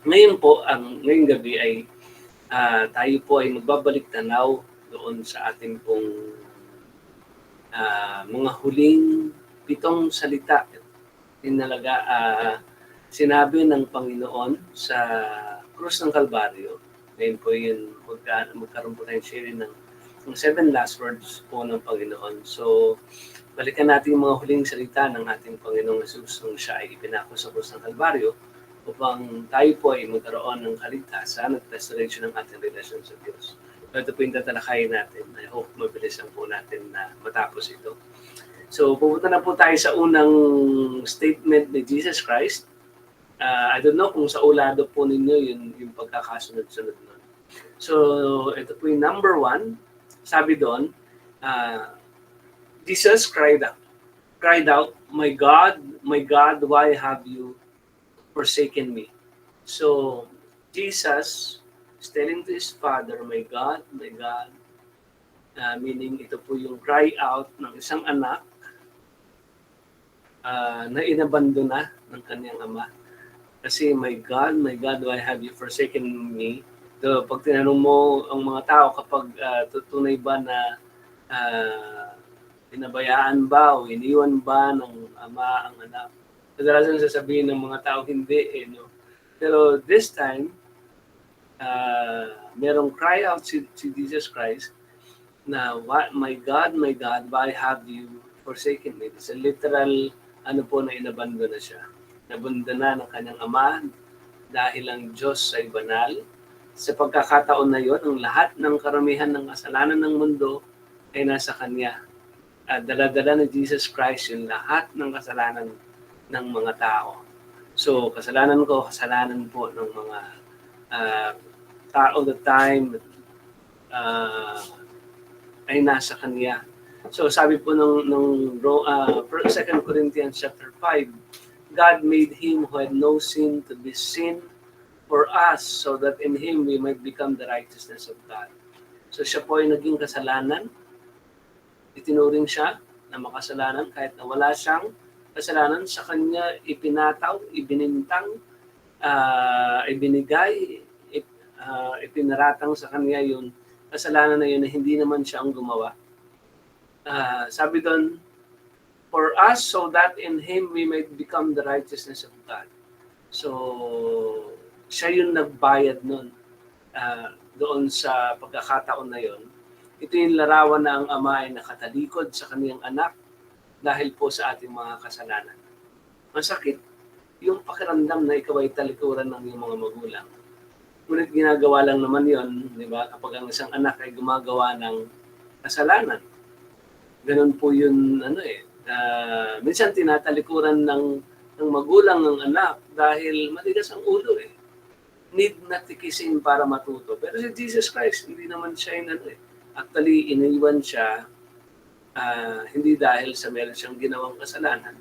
Ngayon po, ngayong gabi ay tayo po ay magbabalik tanaw doon sa ating pong mga huling 7 salita. Tinalaga sinabi ng Panginoon sa krus ng Kalbaryo. Ngayon po yun, magkaroon po tayong sharing ng 7 last words po ng Panginoon. So, balikan natin yung mga huling salita ng ating Panginoong Jesus nung siya ay ipinako sa krus ng Kalbaryo upang tayo po ay magkaroon ng kaligtasan at restoration ng ating relasyon sa Diyos. Ito po yung tatalakayin natin. I hope mabilis lang po natin na matapos ito. So, pupunta na po tayo sa unang statement ni Jesus Christ. I don't know kung sa ulado po ninyo yung pagkakasunod-sunod nun. So, ito po yung number 1. Sabi doon, Jesus cried out, my God, why have you forsaken me? So, Jesus is telling to his Father, my God, meaning ito po yung cry out ng isang anak na inabandona ng kanyang ama. Kasi, my God, why have you forsaken me? So, pag tinanong mo ang mga tao kapag tutunay ba na pinabayaan ba o iniwan ba ng ama ang anak, kadalasan sasabihin ng mga tao hindi no. Pero this time merong cry out si Jesus Christ na my God, why have you forsaken me? It's a literal na inabandon na siya. Nabandona ng kanyang ama dahil ang Diyos ay banal. Sa pagkakataon na yon, ang lahat ng karamihan ng kasalanan ng mundo ay nasa kanya. Dala-dala ni Jesus Christ yung lahat ng kasalanan ng mga tao. So, kasalanan ko, kasalanan po ng mga tao the time ay nasa kanya. So, sabi po ng 2 Corinthians chapter 5, God made him who had no sin to be sin for us so that in him we might become the righteousness of God. So, siya po ay naging kasalanan. Itinuring siya na makasalanan kahit na wala siyang kasalanan. Sa kanya ipinataw, ibinintang, ibinigay, ipinaratang sa kanya yung kasalanan na yun na hindi naman siya ang gumawa. Sabi doon, for us so that in him we might become the righteousness of God. So, siya yung nagbayad nun doon sa pagkakataon na yon. Ito yung larawan na ang ama ay nakatalikod sa kaniyang anak dahil po sa ating mga kasalanan. Masakit yung pakiramdam na ikaw ay talikuran ng iyong mga magulang. Ngunit ginagawa lang naman yon, di ba? Kapag ang isang anak ay gumagawa ng kasalanan. Ganun po yun, minsan tinatalikuran ng magulang ng anak dahil matigas ang ulo Need na tikisin para matuto. Pero si Jesus Christ, hindi naman siya yung Actually, iniwan siya hindi dahil sa meron siyang ginawang kasalanan,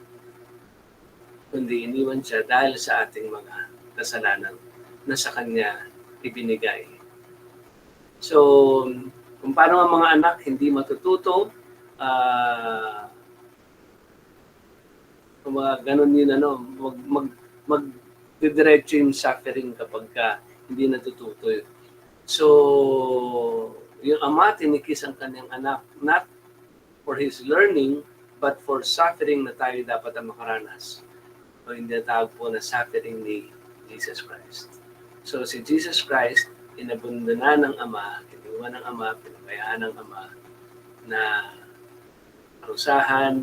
kundi iniwan siya dahil sa ating mga kasalanan na sa kanya ibinigay. So, kung paano ang mga anak hindi matututo, ganun yun, magdidiretso yung suffering kapag hindi natututo. So, yung ama tinikis ang kanyang anak, not for his learning, but for suffering na tayo dapat ang makaranas. O hindi tawag po na suffering ni Jesus Christ. So, si Jesus Christ, inabundana ng ama, iniwan ng ama, pinabayaan ng ama, na parusahan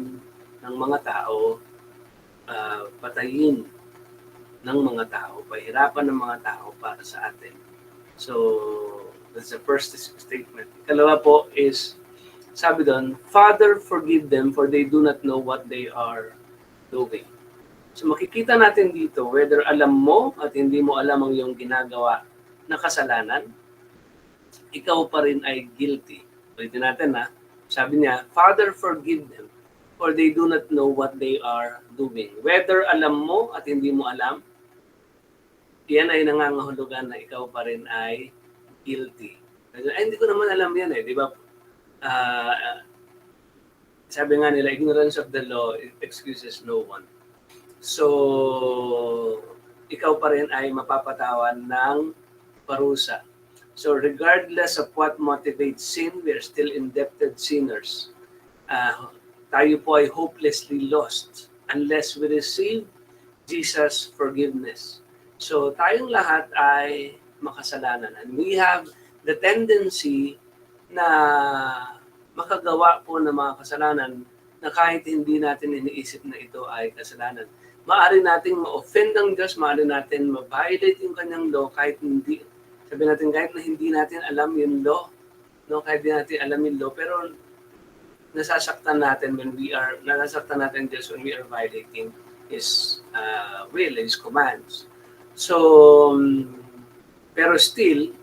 ng mga tao, patayin ng mga tao, pahirapan ng mga tao para sa atin. So, that's the first statement. Ikalawa po is, sabi doon, Father, forgive them for they do not know what they are doing. So makikita natin dito, whether alam mo at hindi mo alam ang iyong ginagawa na kasalanan, ikaw pa rin ay guilty. Ulitin natin sabi niya, Father, forgive them for they do not know what they are doing. Whether alam mo at hindi mo alam, yan ay nangangahulugan na ikaw pa rin ay guilty. Hindi ko naman alam yan di ba? Sabi nga nila, ignorance of the law excuses no one. So, ikaw pa rin ay mapapatawan ng parusa. So regardless of what motivates sin, we are still indebted sinners. Tayo po ay hopelessly lost unless we receive Jesus' forgiveness. So tayong lahat ay makasalanan. And we have the tendency na makagawa po ng mga kasalanan na kahit hindi natin iniisip na ito ay kasalanan. Maaari nating ma-offend ang Diyos, maaari natin ma-violate yung kanyang law kahit hindi, sabi natin kahit na hindi natin alam yung law, no? Kahit hindi natin alam yung law, pero nasasaktan natin Diyos when we are violating His will, His commands. So, pero still,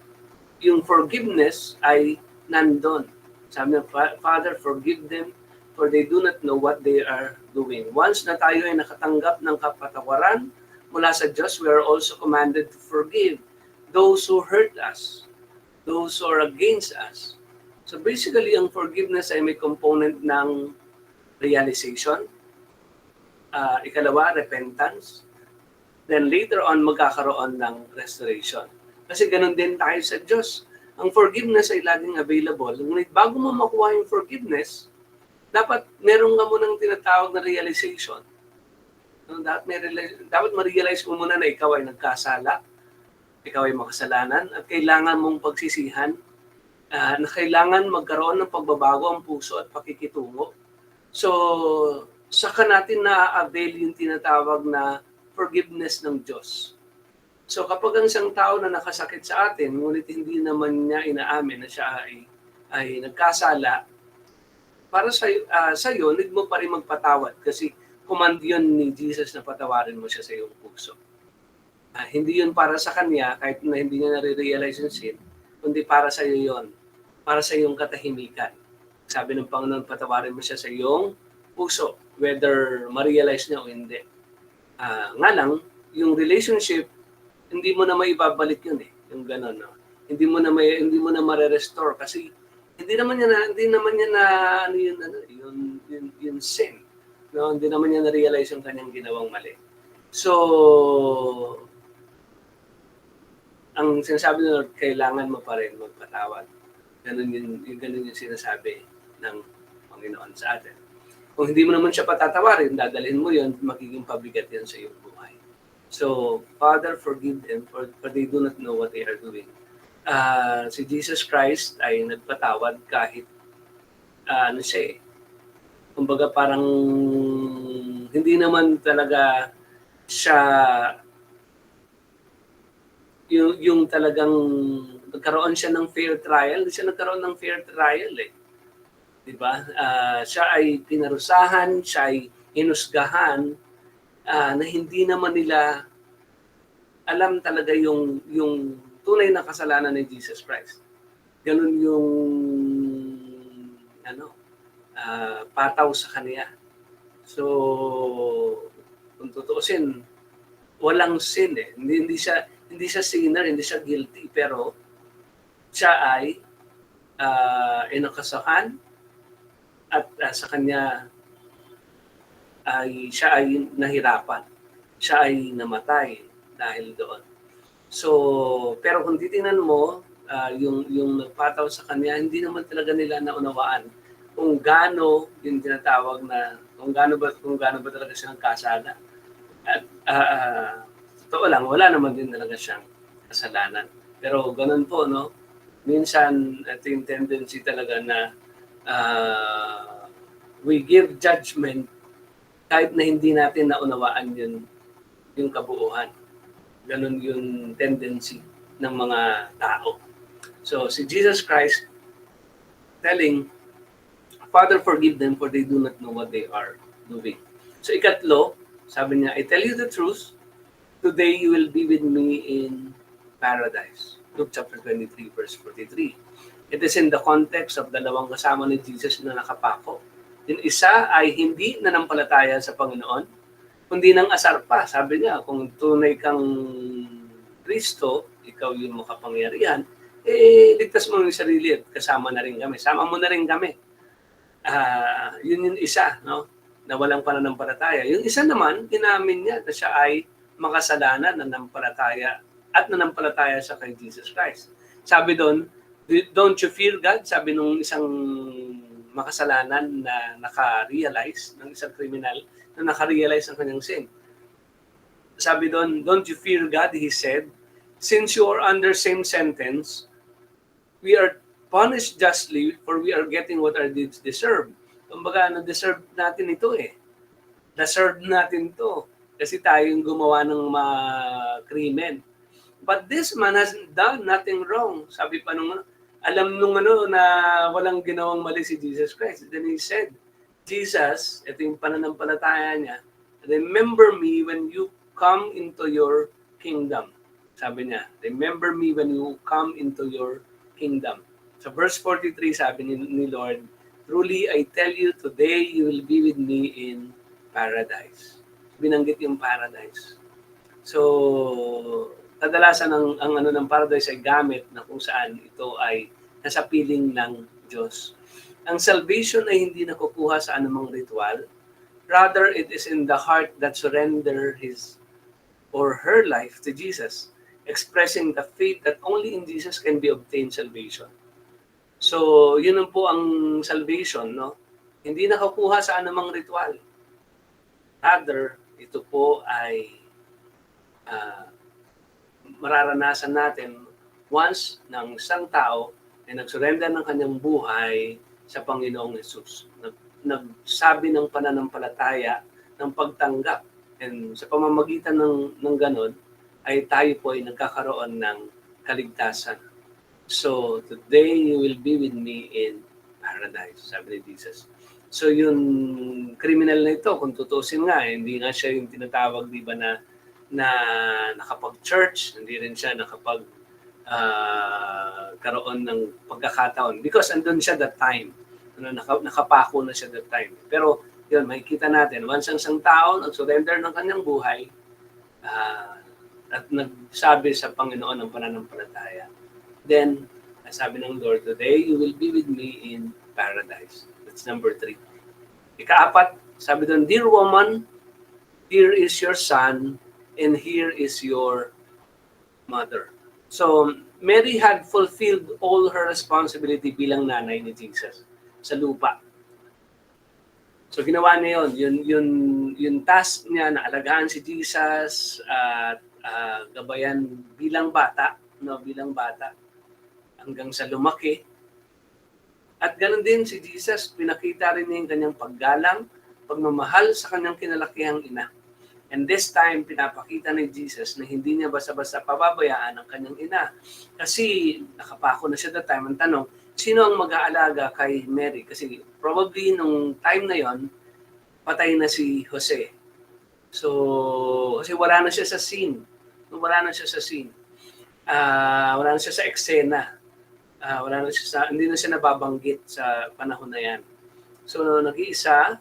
yung forgiveness ay nandun. Sabi niya, Father, forgive them for they do not know what they are doing. Once na tayo ay nakatanggap ng kapatawaran mula sa Diyos, we are also commanded to forgive those who hurt us, those who are against us. So basically, ang forgiveness ay may component ng realization. Ikalawa, repentance. Then later on, magkakaroon ng restoration. Kasi ganun din tayo sa Diyos. Ang forgiveness ay laging available. Ngunit bago mo makuha yung forgiveness, dapat meron ka munang tinatawag na realization. Dapat ma-realize mo muna na ikaw ay nagkasala, ikaw ay makasalanan, at kailangan mong pagsisihan, na kailangan magkaroon ng pagbabago ang puso at pakikitungo. So, saka natin na-avail yung tinatawag na forgiveness ng Diyos. So kapag ang isang tao na nakasakit sa atin, ngunit hindi naman niya inaamin na siya ay nagkasala, para sa iyo, need mo pa rin magpatawad kasi command yun ni Jesus na patawarin mo siya sa iyong puso. Hindi yun para sa kanya, kahit na hindi niya nare-realize yung sin, kundi para sa iyo yun, para sa iyong katahimikan. Sabi ng Panginoon, patawarin mo siya sa iyong puso, whether ma-realize niya o hindi. Nga lang, yung relationship, hindi mo na maibabalik yun yung gano'n, no? Hindi mo na mare-restore kasi hindi naman niya na ano yung sin, no? Hindi naman niya na-realize yung kanyang ginawang mali. So ang sinasabi ng Lord, kailangan mo pa rin magpatawad. Ganun yung sinasabi ng Panginoon sa atin. Kung hindi mo naman siya patatawarin, dadalhin mo yun, magiging pabigat yan sa iyong buhay. So, Father, forgive them for they do not know what they are doing. Si Jesus Christ ay nagpatawad kahit kumbaga parang hindi naman talaga siya yung talagang nagkaroon siya ng fair trial. Hindi siya nagkaroon ng fair trial diba? Siya ay pinarusahan, siya ay hinusgahan na hindi naman nila alam talaga yung tunay na kasalanan ni Jesus Christ. Ganun yung pataw sa kanya. So, kung tutuusin, walang sin Hindi siya sinner, hindi siya guilty, pero siya ay inakasahan at sa kanya siya ay nahirapan. Siya ay namatay dahil doon. So, pero kung titingnan mo, yung nagpataw sa kanya, hindi naman talaga nila naunawaan kung gaano yung tinatawag na kung gaano ba talaga siya nagkasala. At totoo lang, wala naman din talaga siyang kasalanan. Pero ganun po, no? Minsan, ito yung tendency talaga na we give judgment kahit na hindi natin naunawaan yung kabuuan. Ganun yung tendency ng mga tao. So, si Jesus Christ telling, Father, forgive them for they do not know what they are doing. So, ikatlo, sabi niya, I tell you the truth, today you will be with me in paradise. Luke chapter 23, verse 43. It is in the context of dalawang kasama ni Jesus na nakapako. Yung isa ay hindi nanampalataya sa Panginoon, kundi nang asar pa. Sabi niya, kung tunay kang Kristo, ikaw yung makapangyarihan, ligtas mo yung sarili at kasama na rin kami. Sama mo na rin kami. Yun yung isa, no? Na walang pananampalataya. Yung isa naman, inamin niya na siya ay makasalanan, nanampalataya siya kay Jesus Christ. Sabi doon, don't you fear God? Sabi nung isang makasalanan na naka-realize, ng isang kriminal na naka-realize ng kanyang sin. Sabi doon, don't you fear God? He said, since you are under same sentence, we are punished justly for we are getting what our deeds deserve. Kumbaga, na-deserve natin ito eh. Deserve natin to kasi tayong gumawa ng mga krimen. But this man has done nothing wrong. Sabi pa nung alam nung na walang ginawang mali si Jesus Christ. Then he said, Jesus, ito yung pananampalataya niya, remember me when you come into your kingdom. Sabi niya, remember me when you come into your kingdom. So verse 43, sabi ni Lord, truly I tell you, today you will be with me in paradise. Binanggit yung paradise. So, kadalasan ang ano ng paradise ay gamit na kung saan ito ay nasa piling ng Diyos. Ang salvation ay hindi nakukuha sa anumang ritual. Rather, it is in the heart that surrender his or her life to Jesus, expressing the faith that only in Jesus can be obtained salvation. So, yun po ang salvation, no? Hindi nakukuha sa anumang ritual. Rather, ito po ay mararanasan natin once ng isang tao ay nagsurrender ng kanyang buhay sa Panginoong Hesus. Nagsabi ng pananampalataya, ng pagtanggap. And sa pamamagitan ng ganon, ay tayo po ay nagkakaroon ng kaligtasan. So, today you will be with me in paradise, sabi ni Jesus. So, yung criminal na ito, kung tutusin nga, hindi nga siya yung tinatawag, di ba, na nakapag-church, hindi rin siya karoon ng pagkakataon. Because andun siya that time. Nakapako na siya that time. Pero, yun, makikita natin, once ang isang tao nag-surrender ng kanyang buhay, at nagsabi sa Panginoon ng pananampalataya, then, sabi ng Lord, today you will be with me in paradise. That's number 3. Ika-4, sabi doon, dear woman, here is your son, and here is your mother. So, Mary had fulfilled all her responsibility bilang nanay ni Jesus sa lupa. So, ginawa niya yung task niya na alagaan si Jesus at gabayan bilang bata, hanggang sa lumaki. At ganoon din si Jesus, pinakita rin niya yung kanyang paggalang, pagmamahal sa kanyang kinalakihang ina. And this time, pinapakita ni Jesus na hindi niya basta-basta pababayaan ang kanyang ina. Kasi nakapako na siya that time. Ang tanong, sino ang mag-aalaga kay Mary? Kasi probably nung time na yon, patay na si Jose. So, kasi wala na siya sa scene. Wala na siya sa eksena. Hindi na siya nababanggit sa panahon na yan. So, nag-iisa,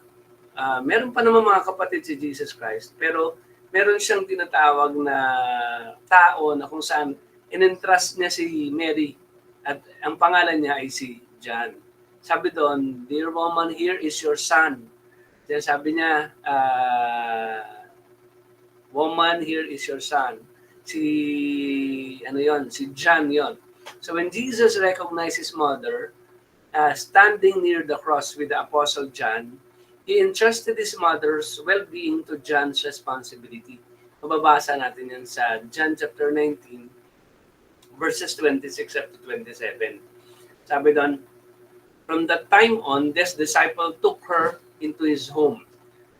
meron pa naman mga kapatid si Jesus Christ, pero meron siyang tinatawag na tao na kung saan in-entrust niya si Mary at ang pangalan niya ay si John. Sabi doon, dear woman, here is your son. Then sabi niya, woman, here is your son. Si John yon. So when Jesus recognized his mother standing near the cross with the Apostle John, he entrusted his mother's well-being to John's responsibility. Mababasa natin yan sa John chapter 19, verses 26 up to 27. Sabi doon, from that time on, this disciple took her into his home.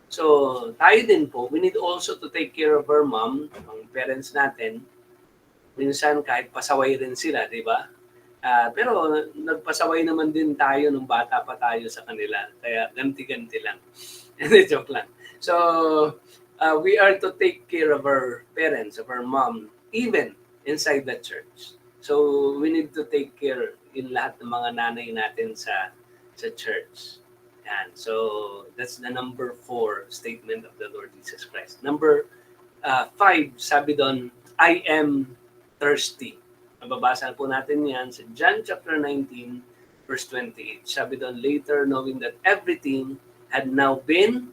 So, tayo din po, we need also to take care of our mom, ang parents natin. Minsan, kahit pasaway rin sila, di ba? Pero nagpasaway naman din tayo nung bata pa tayo sa kanila. Kaya ganti-ganti lang. Joke lang. So, we are to take care of our parents, of our mom, even inside the church. So, we need to take care in lahat ng mga nanay natin sa church. Yan. So, that's the number 4 statement of the Lord Jesus Christ. Number 5, sabi doon, I am thirsty. Mababasa po natin yan sa John chapter 19, verse 28. Sabi doon, later knowing that everything had now been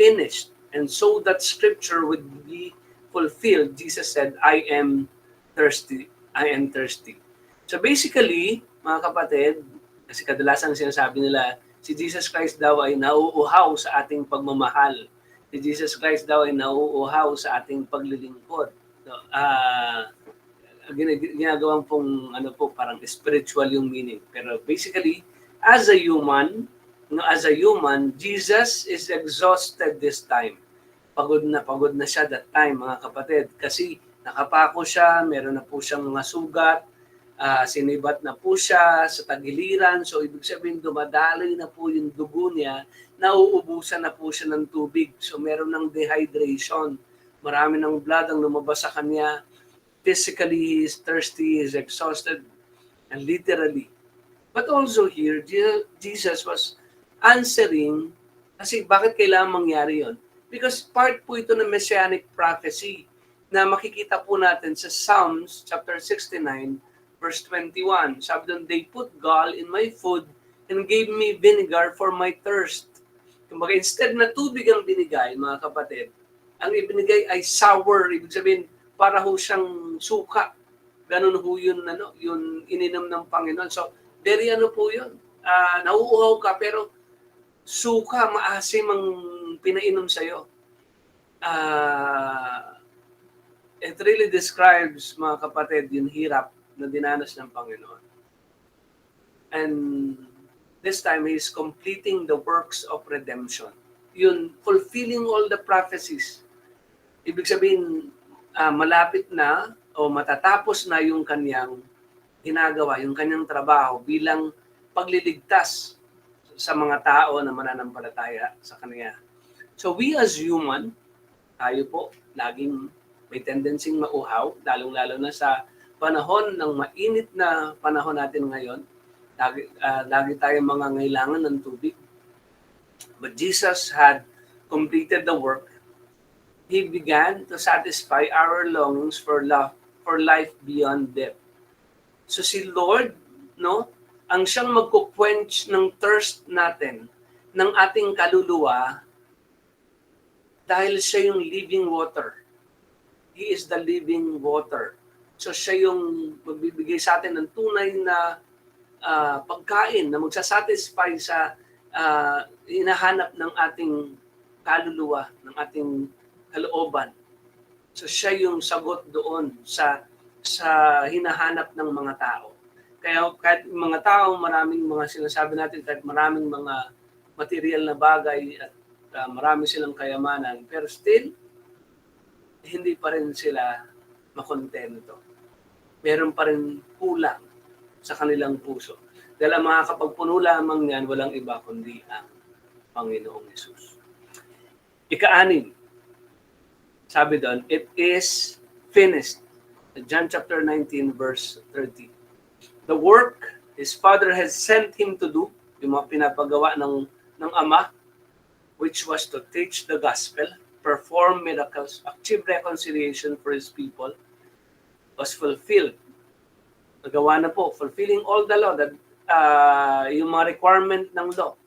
finished, and so that scripture would be fulfilled, Jesus said, I am thirsty. I am thirsty. So basically, mga kapatid, kasi kadalasan sinasabi nila, si Jesus Christ daw ay nauuhaw sa ating pagmamahal. Si Jesus Christ daw ay nauuhaw sa ating paglilingkod. So, ginagawang pong parang spiritual yung meaning. Pero basically, as a human, Jesus is exhausted this time. Pagod na siya that time, mga kapatid, kasi nakapako siya, meron na po siyang mga sugat, sinibat na po siya sa tagiliran, so ibig sabihin dumadaloy na po yung dugo niya, nauubusan na po siya ng tubig, so meron ng dehydration, marami ng blood ang lumabas sa kanya, physically he is thirsty, he is exhausted, and literally. But also here, Jesus was answering, kasi bakit kailangan mangyari yon? Because part po ito ng Messianic prophecy na makikita po natin sa Psalms chapter 69, verse 21. Sabi doon, they put gall in my food and gave me vinegar for my thirst. Kumbaga, instead na tubig ang binigay, mga kapatid, ang ibinigay ay sour, ibig sabihin, para ho siyang suka. Ganun ho yun, yun ininom ng Panginoon. So, very po yun. Nauuhaw ka, pero suka, maasim ang pinainom sa'yo. It really describes, mga kapatid, yung hirap na dinanas ng Panginoon. And this time, He is completing the works of redemption. Yun, fulfilling all the prophecies. Ibig sabihin, malapit na o matatapos na yung kanyang ginagawa, yung kanyang trabaho bilang pagliligtas sa mga tao na mananampalataya sa kanya. So we as human, tayo po, laging may tendency mauhaw, lalong-lalo na sa panahon ng mainit na panahon natin ngayon. Lagi tayong mangangailangan ng tubig. But Jesus had completed the work. He began to satisfy our longings for life beyond death. So si Lord, ang siyang magkuquench ng thirst natin, ng ating kaluluwa, dahil siya yung living water. He is the living water. So siya yung magbibigay sa atin ng tunay na pagkain na magsasatisfy sa hinahanap ng ating kaluluwa, ng ating kalooban. So siya yung sagot doon sa hinahanap ng mga tao. Kaya kahit mga tao, maraming mga sinasabi natin, kahit maraming mga material na bagay at marami silang kayamanan, pero still, hindi pa rin sila makontento. Meron pa rin kulang sa kanilang puso. Dahil ang makakapagpuno lamang yan, walang iba kundi ang Panginoong Hesus. Ika-anim, sabi doon, it is finished. John chapter 19, verse 30. The work His Father has sent Him to do, yung mga pinapagawa ng Ama, which was to teach the gospel, perform miracles, achieve reconciliation for His people, was fulfilled. Nagawa na po, fulfilling all the law, that yung mga requirement ng law.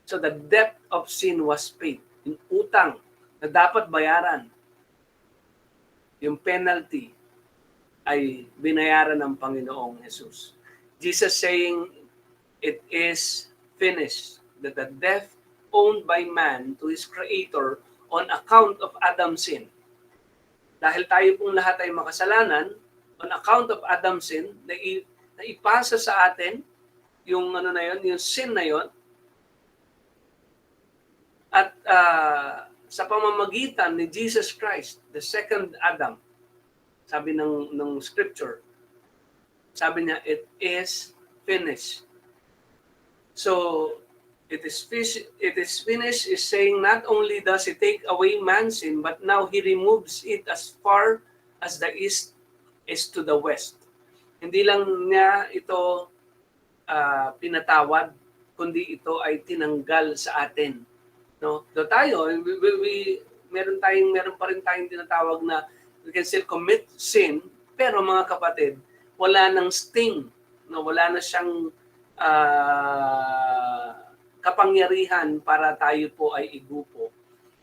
So the debt of sin was paid. Yung utang na dapat bayaran, yung penalty ay binayaran ng Panginoong Jesus. Jesus saying, it is finished, that the death owned by man to his creator on account of Adam's sin. Dahil tayo pong lahat ay makasalanan, on account of Adam's sin, na ipasa sa atin yung yung sin na yon. At sa pamamagitan ni Jesus Christ, the second Adam, sabi ng scripture, sabi niya, it is finished. So, it is finished is saying not only does He take away man's sin, but now He removes it as far as the east is to the west. Hindi lang niya ito pinatawad, kundi ito ay tinanggal sa atin. No? So tayo, meron pa rin tayong tinatawag na we can still commit sin, pero mga kapatid, wala nang sting, wala na siyang kapangyarihan para tayo po ay igupo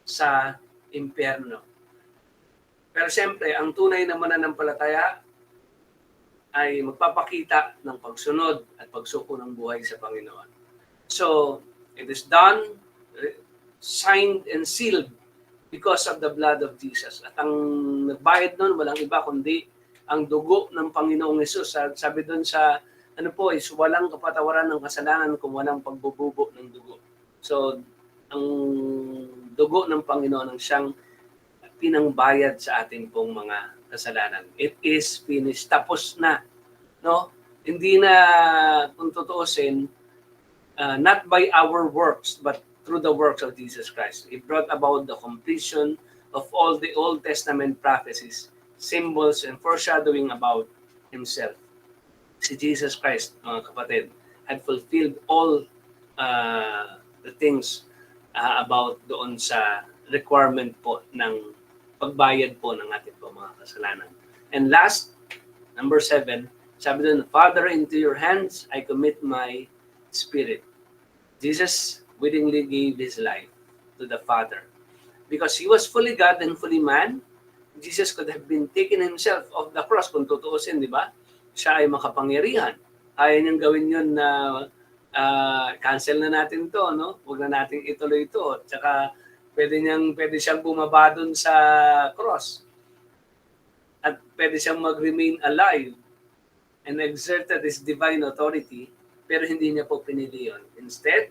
sa impyerno. Pero siyempre, ang tunay na mananampalataya ay magpapakita ng pagsunod at pagsuko ng buhay sa Panginoon. So, it is done, signed and sealed because of the blood of Jesus. At ang nagbayad nun, walang iba kundi ang dugo ng Panginoong Hesus. Sabi doon sa, is walang kapatawaran ng kasalanan kung walang pagbububo ng dugo. So, ang dugo ng Panginoon ang siyang pinangbayad sa ating pong mga kasalanan. It is finished. Tapos na. No? Hindi na, kung tutuusin, not by our works, but through the works of Jesus Christ. It brought about the completion of all the Old Testament prophecies, symbols, and foreshadowing about Himself. Si Jesus Christ, mga kapatid, had fulfilled all the things about doon sa requirement po ng pagbayad po ng ating po mga kasalanan. And last, number 7, sabi doon, Father, into your hands I commit my spirit. Jesus willingly gave His life to the Father. Because He was fully God and fully man, Jesus could have been taken Himself off the cross. Kung tutuusin, di ba? Siya ay makapangyarihan. Ayaw niyang gawin yun na cancel na natin to, no? Huwag na natin ituloy ito. Tsaka pwede siyang bumaba dun sa cross. At pwede siyang mag-remain alive and exerted His divine authority, pero hindi niya po pinili yun. Instead,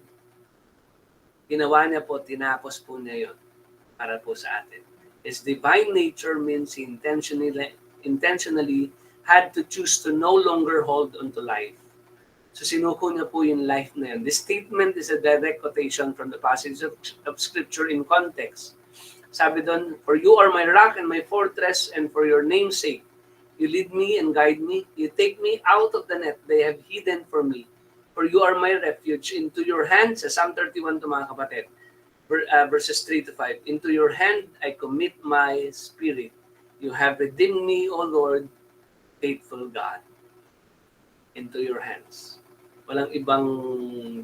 ginawa niya po, tinapos po niya yun para po sa atin. His divine nature means He intentionally had to choose to no longer hold onto life. So sinuko niya po yung life na yun. This statement is a direct quotation from the passage of Scripture in context. Sabi doon, For you are my rock and my fortress, and for your name's sake, you lead me and guide me. You take me out of the net they have hidden for me. For you are my refuge. Into your hands, sa Psalm 31 to mga kapatid, verses 3 to 5, Into your hand I commit my spirit. You have redeemed me, O Lord, faithful God. Into your hands. Walang ibang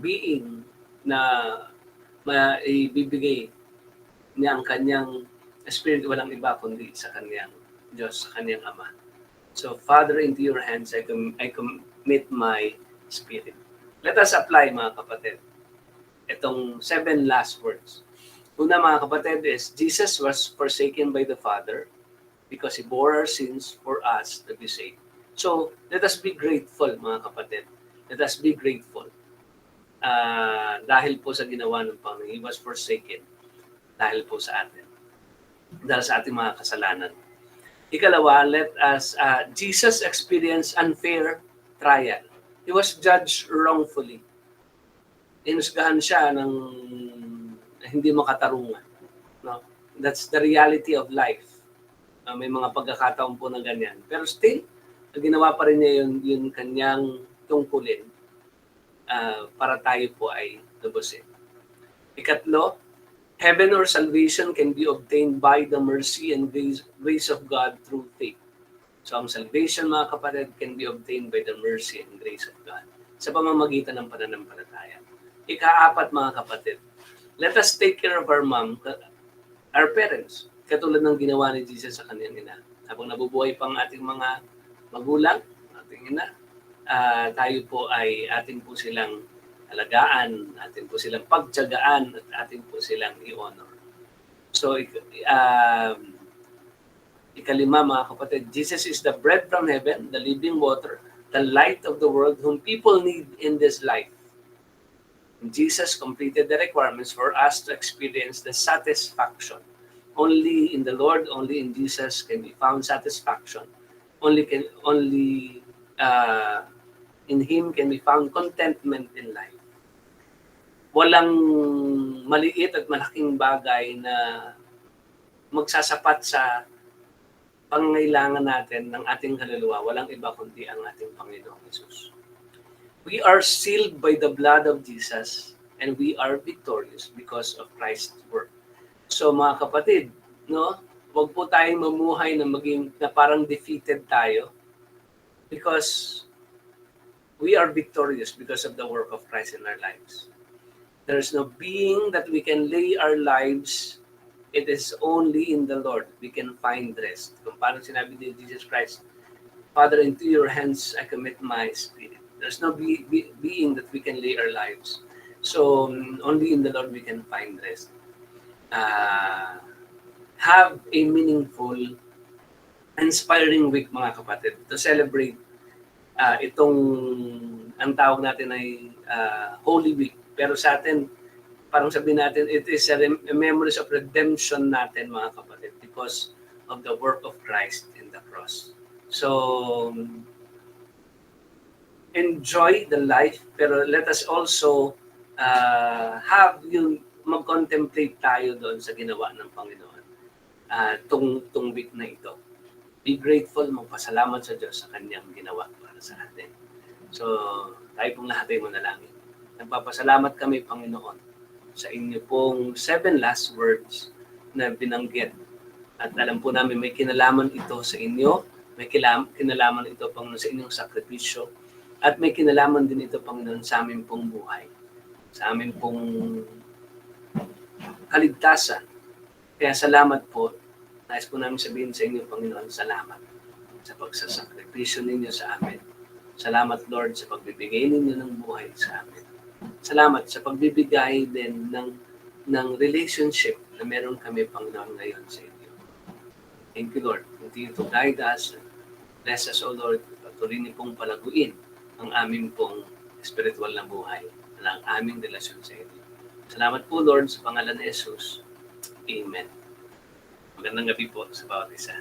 being na maibibigay niya ang kanyang spirit, walang iba kundi sa kanyang Diyos, sa kanyang Ama. So, Father, into your hands I commit my spirit. Let us apply, mga kapatid, itong 7 last words. Una, mga kapatid, is Jesus was forsaken by the Father because He bore our sins for us to be saved. So, let us be grateful, mga kapatid. Let us be grateful. Dahil po sa ginawa ng Panginoon, He was forsaken. Dahil po sa atin. Dahil sa ating mga kasalanan. Ikalawa, Jesus experienced unfair trial. He was judged wrongfully. Inusgahan siya ng hindi makatarungan. No? That's the reality of life. May mga pagkakataon po na ganyan. Pero still, ginawa pa rin niya yung kanyang tungkulin para tayo po ay lubusin. Ikatlo, heaven or salvation can be obtained by the mercy and grace of God through faith. So ang salvation, mga kapatid, can be obtained by the mercy and grace of God sa pamamagitan ng pananampalataya. Ika-4, mga kapatid, let us take care of our our parents, katulad ng ginawa ni Jesus sa kanyang ina. Habang nabubuhay pang ating mga magulang, ating ina, tayo po ay ating po silang alagaan, ating po silang pagtiyagaan, at ating po silang i-honor. So, ikalima, mga kapatid, Jesus is the bread from heaven, the living water, the light of the world, whom people need in this life. And Jesus completed the requirements for us to experience the satisfaction. Only in the Lord, only in Jesus can be found satisfaction. Only in Him can be found contentment in life. Walang maliit at malaking bagay na magsasapat sa pangangailangan natin ng ating kaluluwa. Walang iba kundi ang ating Panginoong Hesus. We are sealed by the blood of Jesus and we are victorious because of Christ's work. So mga kapatid, no, wag po tayong mamuhay na parang defeated tayo because we are victorious because of the work of Christ in our lives. There is no being that we can lay our lives It is only in the Lord we can find rest. Kung parang sinabi ni Jesus Christ, Father, into your hands I commit my spirit. There's no being that we can lay our lives. So only in the Lord we can find rest. Have a meaningful, inspiring week, mga kapatid, to celebrate itong, ang tawag natin ay Holy Week. Pero sa atin, parang sabihin natin, it is a memories of redemption natin, mga kapatid, because of the work of Christ in the cross. So, enjoy the life, pero let us also have yung mag-contemplate tayo doon sa ginawa ng Panginoon tung week na ito. Be grateful, magpasalamat sa Diyos sa kanyang ginawa para sa atin. So, tayo pong lahat ay manalangin. Nagpapasalamat kami, Panginoon, sa inyo pong 7 last words na binanggit. At alam po namin may kinalaman ito sa inyo, may kinalaman ito, Panginoon, sa inyong sakripisyo, at may kinalaman din ito, Panginoon, sa amin pong buhay, sa amin pong kaligtasan. Kaya salamat po. Nais po namin sabihin sa inyo, Panginoon, salamat sa pagsasakripisyo ninyo sa amin. Salamat, Lord, sa pagbibigay ninyo ng buhay sa amin. Salamat sa pagbibigay din ng relationship na meron kami, Panginoon, ngayon sa inyo. Thank you, Lord. Continue to guide us. Bless us, O Lord. Patuloy niyo pong palaguin ang aming pong spiritual na buhay, ang aming relasyon sa inyo. Salamat po, Lord, sa pangalan ni Jesus. Amen. Magandang gabi po sa bawat isa.